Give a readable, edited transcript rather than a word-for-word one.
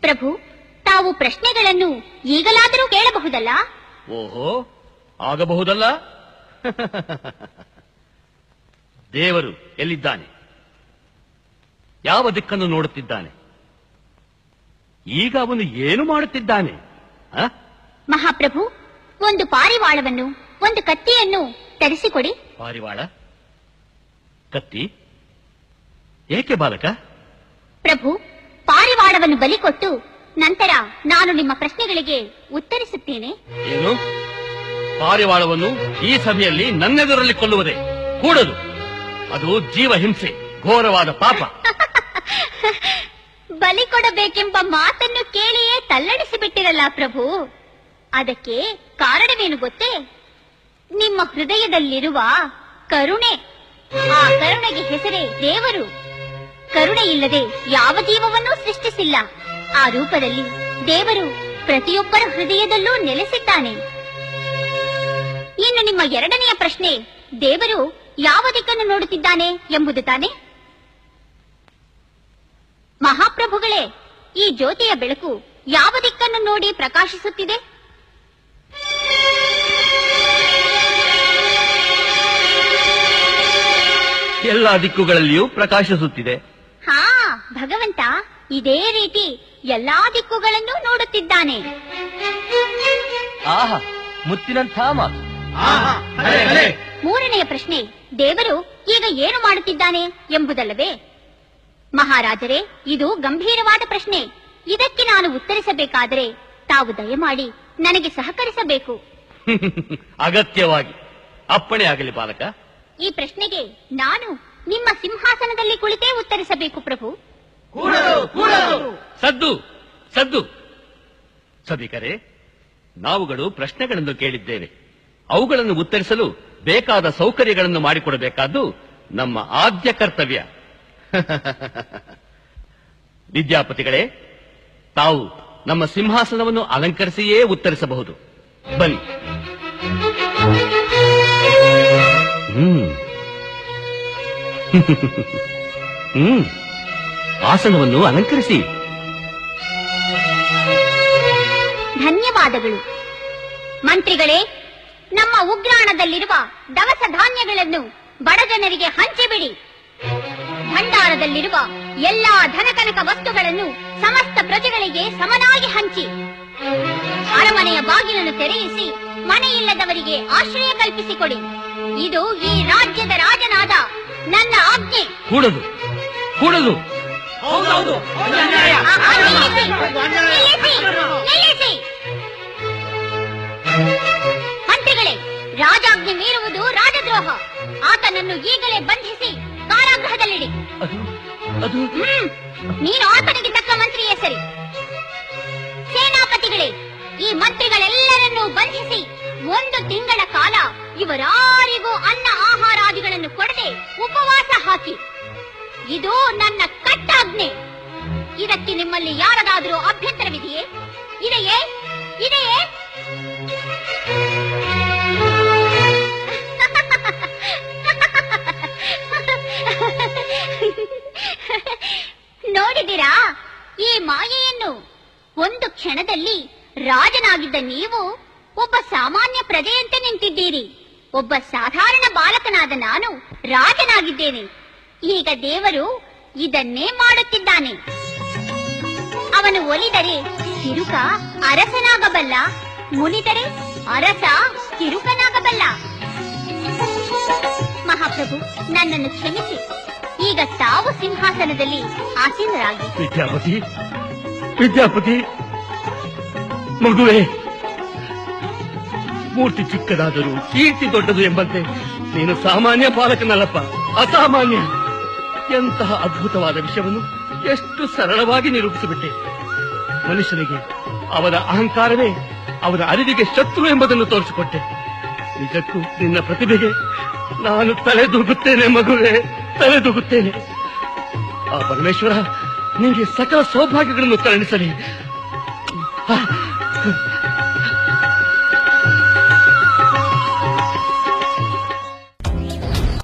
ಪ್ರಭು, ತಾವು ಪ್ರಶ್ನೆಗಳನ್ನು ಈಗಲಾದರೂ ಕೇಳಬಹುದಲ್ಲ? ಓಹೋ, ಆಗಬಹುದಲ್ಲ. ದೇವರು ಎಲ್ಲಿದ್ದಾನೆ? ಯಾವ ದಿಕ್ಕನ್ನು ನೋಡುತ್ತಿದ್ದಾನೆ? ಈಗ ಅವನು ಏನು ಮಾಡುತ್ತಿದ್ದಾನೆ? ಮಹಾಪ್ರಭು, ಒಂದು ಪಾರಿವಾಳವನ್ನು, ಒಂದು ಕತ್ತಿಯನ್ನು ತರಿಸಿಕೊಡಿ. ಪಾರಿವಾಳ, ಕತ್ತಿ ಏಕೆ ಬಾಲಕ? ಪ್ರಭು, ಪಾರಿವಾಳವನ್ನು ಬಲಿ ಕೊಟ್ಟು ನಂತರ ನಾನು ನಿಮ್ಮ ಪ್ರಶ್ನೆಗಳಿಗೆ ಉತ್ತರಿಸುತ್ತೇನೆ. ಏನು? ಪಾರಿವಾಳವನ್ನು ಈ ಸಭೆಯಲ್ಲಿ ನನ್ನೆದುರಲ್ಲಿ ಕೊಲ್ಲುವುದೇ? ಕೂಡದು. ಅದು ಜೀವ ಹಿಂಸೆ, ಘೋರವಾದ ಪಾಪ. ಬಲಿ ಕೊಡಬೇಕೆಂಬ ಮಾತನ್ನು ಕೇಳಿಯೇ ತಲ್ಲಣಿಸಿ ಬಿಟ್ಟಿರಲ್ಲ ಪ್ರಭು. ಅದಕ್ಕೆ ಕಾರಣವೇನು ಗೊತ್ತೇ? ನಿಮ್ಮ ಹೃದಯದಲ್ಲಿರುವ ಕರುಣೆ. ಆ ಕರುಣೆಗೆ ಹೆಸರೇ ದೇವರು. ಕರುಣೆ ಇಲ್ಲದೆ ಯಾವ ಜೀವವನ್ನೂ ಸೃಷ್ಟಿಸಿಲ್ಲ. ಆ ರೂಪದಲ್ಲಿ ದೇವರು ಪ್ರತಿಯೊಬ್ಬರ ಹೃದಯದಲ್ಲೂ ನೆಲೆಸಿದ್ದಾನೆ. ಇನ್ನು ನಿಮ್ಮ ಎರಡನೆಯ ಪ್ರಶ್ನೆ, ದೇವರು ಯಾವ ದಿಕ್ಕನ್ನು ನೋಡುತ್ತಿದ್ದಾನೆ ಎಂಬುದು ತಾನೆ? ಮಹಾಪ್ರಭುಗಳೇ, ಈ ಜ್ಯೋತಿಯ ಬೆಳಕು ಯಾವ ದಿಕ್ಕನ್ನು ನೋಡಿ ಪ್ರಕಾಶಿಸುತ್ತಿದೆ? ಎಲ್ಲಾ ದಿಕ್ಕುಗಳಲ್ಲಿಯೂ ಪ್ರಕಾಶಿಸುತ್ತಿದೆ. ಹಾ, ಭಗವಂತ ಇದೇ ರೀತಿ ಎಲ್ಲಾ ದಿಕ್ಕುಗಳನ್ನು ನೋಡುತ್ತಿದ್ದಾನೆ. ಆಹಾ, ಮುತ್ತಿನಂಥ ಮಾತು. ಮೂರನೆಯ ಪ್ರಶ್ನೆ, ದೇವರು ಈಗ ಏನು ಮಾಡುತ್ತಿದ್ದಾನೆ ಎಂಬುದಲ್ಲವೇ? ಮಹಾರಾಜರೇ, ಇದು ಗಂಭೀರವಾದ ಪ್ರಶ್ನೆ. ಇದಕ್ಕೆ ನಾನು ಉತ್ತರಿಸಬೇಕಾದರೆ ತಾವು ದಯಮಾಡಿ ನನಗೆ ಸಹಕರಿಸಬೇಕು. ಅಗತ್ಯವಾಗಿ ಅಪ್ಪಣೆ ಆಗಲಿ ಬಾಲಕ. ಈ ಪ್ರಶ್ನೆಗೆ ನಾನು ನಿಮ್ಮ ಸಿಂಹಾಸನದಲ್ಲಿ ಕುಳಿತೇ ಉತ್ತರಿಸಬೇಕು ಪ್ರಭು. ಸದ್ದು ಸದ್ದು. ಸಭಿಕರೇ, ನಾವುಗಳು ಪ್ರಶ್ನೆಗಳನ್ನು ಕೇಳಿದ್ದೇವೆ. ಅವುಗಳನ್ನು ಉತ್ತರಿಸಲು ಬೇಕಾದ ಸೌಕರ್ಯಗಳನ್ನು ಮಾಡಿಕೊಡಬೇಕಾದ್ದು ನಮ್ಮ ಆದ್ಯ ಕರ್ತವ್ಯ. ವಿದ್ಯಾಪತಿಗಳೇ, ತಾವು ನಮ್ಮ ಸಿಂಹಾಸನವನ್ನು ಅಲಂಕರಿಸಿಯೇ ಉತ್ತರಿಸಬಹುದು. ಬನ್ನಿ. ಆಸನವನ್ನು ಅಲಂಕರಿಸಿ. ಧನ್ಯವಾದಗಳು. ಮಂತ್ರಿಗಳೇ, ನಮ್ಮ ಉಗ್ರಾಣದಲ್ಲಿರುವ ದವಸ ಧಾನ್ಯಗಳನ್ನು ಬಡ ಜನರಿಗೆ ಹಂಚಿಬಿಡಿ. ಭಂಡಾರದಲ್ಲಿರುವ ಎಲ್ಲಾ ಧನಕನಕ ವಸ್ತುಗಳನ್ನು ಸಮಸ್ತ ಪ್ರಜೆಗಳಿಗೆ ಸಮನಾಗಿ ಹಂಚಿ. ಅರಮನೆಯ ಬಾಗಿಲನ್ನು ತೆರೆಯಿಸಿ ಮನೆಯಿಲ್ಲದವರಿಗೆ ಆಶ್ರಯ ಕಲ್ಪಿಸಿಕೊಡಿ. ಇದು ಈ ರಾಜ್ಯದ ರಾಜನಾದ ನನ್ನ ಆಜ್ಞೆ. ಕೂಡದು ಕೂಡದು. ನಿಲ್ಲಿಸಿ. ಮಂತ್ರಿಗಳೇ, ರಾಜಾಜ್ಞೆ ಮೀರುವುದು ರಾಜದ್ರೋಹ. ಆತನನ್ನು ಈಗಲೇ ಬಂಧಿಸಿ ಕಾರಾಗೃಹದಲ್ಲಿಡಿ. ನೀನು ಆತನಿಗೆ ತಕ್ಕ ಮಂತ್ರಿಯೇ ಸರಿ. ಸೇನಾಪತಿಗಳೇ, ಈ ಮಂತ್ರಿಗಳೆಲ್ಲರನ್ನೂ ಬಂಧಿಸಿ 1 ತಿಂಗಳ ಕಾಲ ಇವರಾರಿಗೂ ಅನ್ನ ಆಹಾರಾದಿಗಳನ್ನು ಕೊಡದೆ ಉಪವಾಸ ಹಾಕಿ. ಇದು ನನ್ನ ಕಟ್ಟಾಜ್ಞೆ. ಇದಕ್ಕೆ ನಿಮ್ಮಲ್ಲಿ ಯಾರದಾದರೂ ಅಭ್ಯಂತರವಿದೆಯೇ? ಇದೆಯೇ? ನೋಡಿದಿರಾ ಈ ಮಾಯೆಯನ್ನು? ಒಂದು ಕ್ಷಣದಲ್ಲಿ ರಾಜನಾಗಿದ್ದ ನೀವು ಒಬ್ಬ ಸಾಮಾನ್ಯ ಪ್ರಜೆಯಂತೆ ನಿಂತಿದ್ದೀರಿ. ಒಬ್ಬ ಸಾಧಾರಣ ಬಾಲಕನಾದ ನಾನು ರಾಜನಾಗಿದ್ದೇನೆ. ಈಗ ದೇವರು ಇದನ್ನೇ ಮಾಡುತ್ತಿದ್ದಾನೆ. ಅವನು ಒಲಿದರೆ ತಿರುಕ ಅರಸನಾಗಬಲ್ಲ, ಮುನಿದರೆ ಅರಸ ತಿರುಕನಾಗಬಲ್ಲ. ಮಹಾಪ್ರಭು, ನನ್ನನ್ನು ಕ್ಷಮಿಸಿ. ಈಗ ತಾವು ಸಿಂಹಾಸನದಲ್ಲಿ ಆಸೀನರಾಗಿ. ವಿದ್ಯಾಪತಿ ಮಗುವೆ, ಮೂರ್ತಿ ಚಿಕ್ಕದಾದರೂ ಕೀರ್ತಿ ದೊಡ್ಡದು ಎಂಬಂತೆ ನೀನು ಸಾಮಾನ್ಯ ಬಾಲಕನಲ್ಲಪ್ಪ, ಅಸಾಮಾನ್ಯ. ಎಂತಹ ಅದ್ಭುತವಾದ ವಿಷಯವನ್ನು ಎಷ್ಟು ಸರಳವಾಗಿ ನಿರೂಪಿಸಿಬಿಟ್ಟೆ. ಮನುಷ್ಯನಿಗೆ ಅವನ ಅಹಂಕಾರವೇ ಅವನ ಅರಿವಿಗೆ ಶತ್ರು ಎಂಬುದನ್ನು ತೋರಿಸಿಕೊಟ್ಟೆ. ನಿಜಕ್ಕೂ ನಿನ್ನ ಪ್ರತಿಭೆಗೆ ನಾನು ತಲೆದೂಗುತ್ತೇನೆ ಮಗುವೆ, ತಲೆದೂಗುತ್ತೇನೆ. ಆ ಪರಮೇಶ್ವರ ನಿಮಗೆ ಸಕಲ ಸೌಭಾಗ್ಯಗಳನ್ನು ಕರುಣಿಸಲಿ.